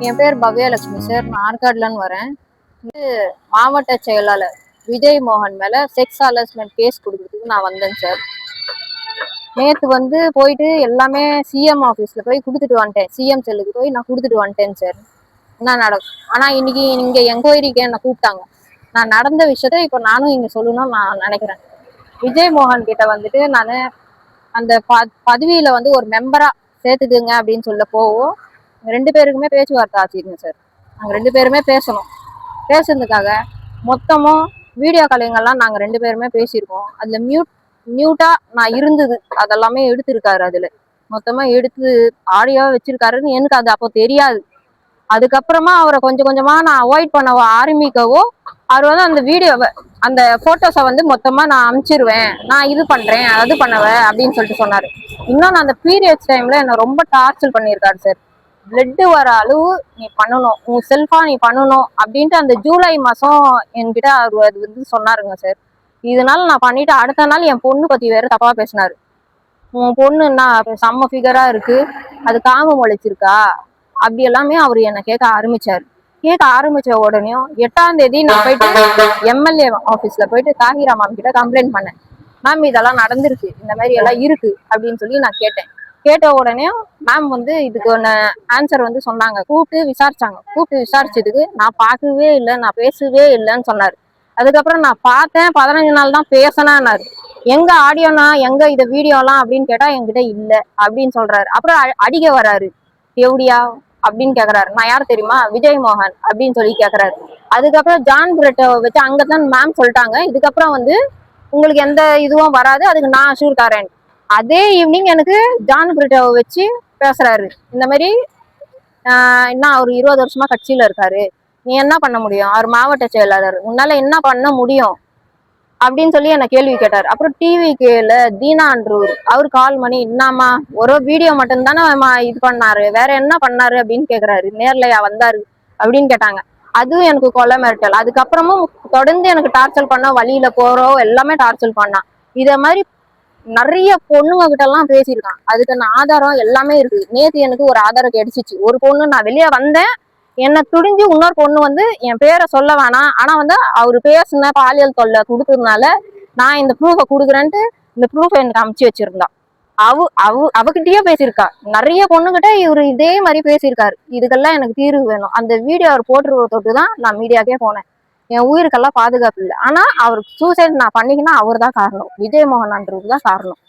என் பேர் பவ்யலட்சுமி சார். நான் ஆற்காடுலன்னு வரேன். மாவட்ட செயலாளர் விஜய் மோகன் மேல செக்ஸ் ஹராஸ்மெண்ட் கேஸ் கொடுக்கறதுக்கு நான் வந்தேன் சார். நேற்று போயிட்டு எல்லாமே சிஎம் ஆஃபீஸில் போய் கொடுத்துட்டு வந்துட்டேன். சிஎம் செல்லுக்கு போய் நான் கொடுத்துட்டு வந்துட்டேன் சார். என்ன நடக்கும்? ஆனால் இன்னைக்கு இங்கே என்கொயரிக்கு என்னை கூப்பிட்டாங்க. நான் நடந்த விஷயத்த இப்போ நானும் இங்கே சொல்லணும்னு நான் நினைக்கிறேன். விஜய் மோகன் கிட்ட நான் அந்த பதவியில ஒரு மெம்பரா சேர்த்துக்குங்க அப்படின்னு சொல்ல போவோம். ரெண்டு பேருக்குமே பேச்சுவார்த்தை ஆச்சுங்க சார். நாங்கள் ரெண்டு பேருமே பேசுறதுக்காக மொத்தமும் வீடியோ காலிங்கெல்லாம் நாங்கள் ரெண்டு பேருமே பேசியிருக்கோம். அதில் மியூட்டா நான் இருந்தது அதெல்லாமே எடுத்திருக்காரு. அதில் மொத்தமாக எடுத்து ஆடியோவாக வச்சிருக்காருன்னு எனக்கு அது அப்போ தெரியாது. அதுக்கப்புறமா அவரை கொஞ்சம் கொஞ்சமா நான் அவாய்ட் பண்ண ஆரம்பிக்கவோ அவர் அந்த வீடியோவை அந்த போட்டோஸை மொத்தமா நான் அனுப்பிச்சிருவேன், நான் இது பண்றேன் அது பண்ணவேன் அப்படின்னு சொல்லிட்டு சொன்னாரு. இன்னொன்னு அந்த பீரியட்ஸ் டைம்ல என்ன ரொம்ப டார்ச்சர் பண்ணியிருக்காரு சார். பிளட் வர அளவு நீ பண்ணணும், உன் செல்ஃபா நீ பண்ணணும் அப்படின்ட்டு அந்த ஜூலை மாசம் என்கிட்ட அவர் அது சொன்னாருங்க சார். இதனால நான் பண்ணிட்டு அடுத்த நாள் என் பொண்ணு பத்தி வேற தப்பா பேசினாரு. உன் பொண்ணுன்னா செம்ம ஃபிகரா இருக்கு, அது காம முளைச்சிருக்கா அப்படி எல்லாமே அவர் என்ன கேட்க ஆரம்பிச்ச உடனே 8ஆம் தேதி நான் போயிட்டு எம்எல்ஏ ஆபீஸ்ல போயிட்டு தாகிரா மேம் கிட்ட கம்ப்ளைண்ட் பண்ணேன். மேம் இதெல்லாம் நடந்திருக்கு, இந்த மாதிரி எல்லாம் இருக்கு அப்படின்னு சொல்லி நான் கேட்ட உடனே மேம் இதுக்கு ஒன்று ஆன்சர் சொன்னாங்க. கூப்பிட்டு விசாரிச்சதுக்கு நான் பார்க்கவே இல்லை, நான் பேசவே இல்லைன்னு சொன்னாரு. அதுக்கப்புறம் நான் பார்த்தேன், 15 நாள் தான் பேசினாரு. எங்க ஆடியோனா எங்க இத வீடியோலாம் அப்படின்னு கேட்டா என்கிட்ட இல்லை அப்படின்னு சொல்றாரு. அப்புறம் அடிக்க வராரு. எப்படியா அப்படின்னு கேக்குறாரு. நான் யார் தெரியுமா? விஜய் மோகன் அப்படின்னு சொல்லி கேக்குறாரு. அதுக்கப்புறம் ஜான் பிரெட்டை வச்சு அங்கதான் மேம் சொல்லிட்டாங்க, இதுக்கப்புறம் உங்களுக்கு எந்த இதுவும் வராது, அதுக்கு நான் அஷூர் தரேன். அதே ஈவினிங் எனக்கு ஜான் பிரெட்டோவை வச்சு பேசுறாரு. இந்த மாதிரி இன்னும் அவர் 20 வருஷமா கட்சியில இருக்காரு, நீ என்ன பண்ண முடியும், அவர் மாவட்ட செயலாளர், உன்னால என்ன பண்ண முடியும் அப்படின்னு சொல்லி என்ன கேள்வி கேட்டார். அப்புறம் டிவிகேல தீனான்றூர் அவர் கால் பண்ணி, என்னம்மா ஒரு வீடியோ மட்டும்தானே இது பண்ணாரு, வேற என்ன பண்ணாரு அப்படின்னு கேக்குறாரு. நேர்லையா வந்தாரு அப்படின்னு கேட்டாங்க. அதுவும் எனக்கு கொலை மிரட்டல். அதுக்கப்புறமும் தொடர்ந்து எனக்கு டார்ச்சர் பண்ண, வழியில போறோம் எல்லாமே டார்ச்சர் பண்ணான். இத மாதிரி நிறைய பொண்ணுங்க கிட்ட எல்லாம் பேசியிருக்கான். அதுக்கான ஆதாரம் எல்லாமே இருக்கு. நேத்து எனக்கு ஒரு ஆதாரம் கிடைச்சிச்சு. ஒரு பொண்ணு, நான் வெளியே வந்தேன், என்ன துடிஞ்சு இன்னொரு பொண்ணு என் பேரை சொல்ல வேணாம், ஆனா அவரு பேசுன பாலியல் தொல்லை கொடுத்ததுனால நான் இந்த ப்ரூஃபை கொடுக்குறேன்ட்டு இந்த ப்ரூஃபை எனக்கு அமுச்சு வச்சிருந்தான். அவகிட்டயே பேசியிருக்கா. நிறைய பொண்ணுகிட்ட இவரு இதே மாதிரி பேசியிருக்காரு. இதுக்கெல்லாம் எனக்கு தீர்வு வேணும். அந்த வீடியோ அவர் போட்டுருவ தொட்டுதான் நான் மீடியாக்கே போனேன். என் உயிருக்கெல்லாம் பாதுகாப்பு இல்லை. ஆனா அவருக்கு சூசைட் நான் பண்ணிக்கினா அவர் தான் காரணம், விஜய் மோகன் தான் காரணம்.